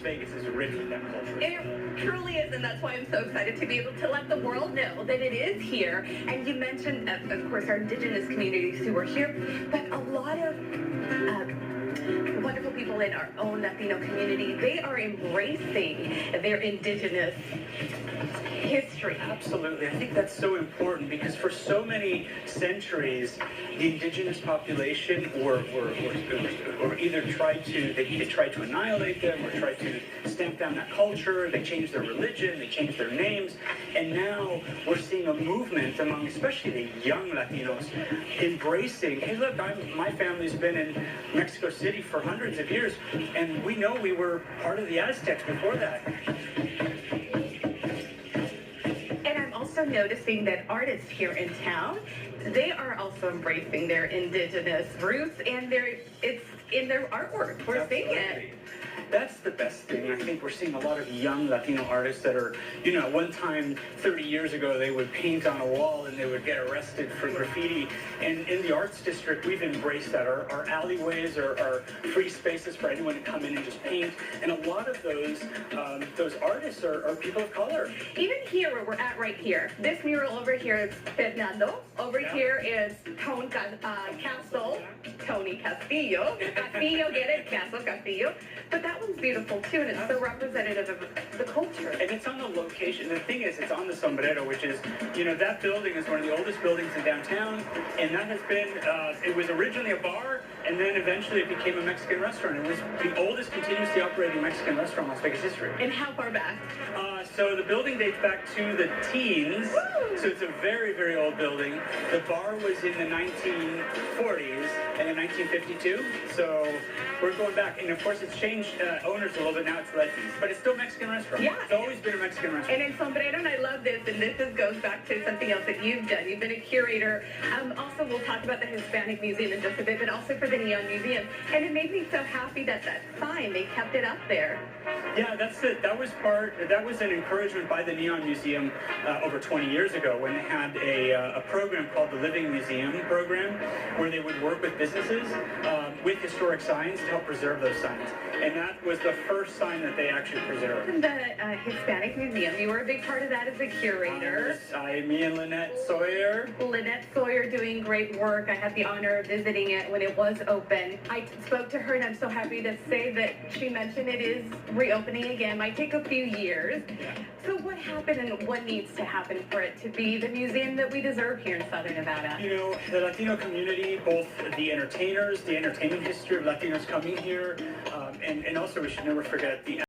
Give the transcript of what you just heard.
Vegas is rich with that culture. It truly is, and that's why I'm so excited to be able to let the world know that it is here. And you mentioned, of course, our indigenous communities who are here, but a lot of wonderful people in our own Latino community, they are embracing their indigenous history. Absolutely. I think that's so important because for so many centuries, the indigenous population were either they tried to annihilate them or tried to stamp down that culture. They changed their religion, they changed their names, and now we're seeing a movement among especially the young Latinos embracing, hey look, my family's been in Mexico City for hundreds of years, and we know we were part of the Aztecs before that. Also noticing that artists here in town, they are also embracing their indigenous roots, and it's in their artwork. We're seeing it. That's the best thing. I think we're seeing a lot of young Latino artists that are, at one time, 30 years ago, they would paint on a wall and they would get arrested for graffiti. And in the arts district, we've embraced that. Our alleyways are free spaces for anyone to come in and just paint. And a lot of those artists are people of color. Even here, where we're at right here, this mural over here is Fernando. Over here is Tony Castillo. Castillo, get it? Castillo. But that one's beautiful too, and it's so representative of the culture. And it's on the location. The thing is, it's on the Sombrero, which is, that building is one of the oldest buildings in downtown, and that has been, it was originally a bar, and then eventually it became a Mexican restaurant. It was the oldest continuously operating Mexican restaurant in Las Vegas history. And how far back? So the building dates back to the teens, so it's a very, very old building. The bar was in the 1940s and in 1952, so we're going back. And of course, it's changed owners a little bit. Now it's Letty's, but it's still a Mexican restaurant. Yeah. It's always been a Mexican restaurant. And in Sombrero, and I love this, and this goes back to something else that you've done. You've been a curator. Also, we'll talk about the Hispanic Museum in just a bit, but also for the Neon Museum. And it made me so happy that sign, they kept it up there. Yeah, that's it. That was an encouragement by the Neon Museum over 20 years ago when they had a program called the Living Museum program, where they would work with businesses with historic signs to help preserve those signs. And that was the first sign that they actually preserved. The Hispanic Museum, you were a big part of that as a curator. Me and Lynette Sawyer. Lynette Sawyer doing great work. I had the honor of visiting it when it was open. I spoke to her, and I'm so happy to say that she mentioned it is reopening again. Might take a few years. So what happened and what needs to happen for it to be the museum that we deserve here in Southern Nevada? The Latino community, both the entertainers, the entertainment history of Latinos coming here, and also we should never forget the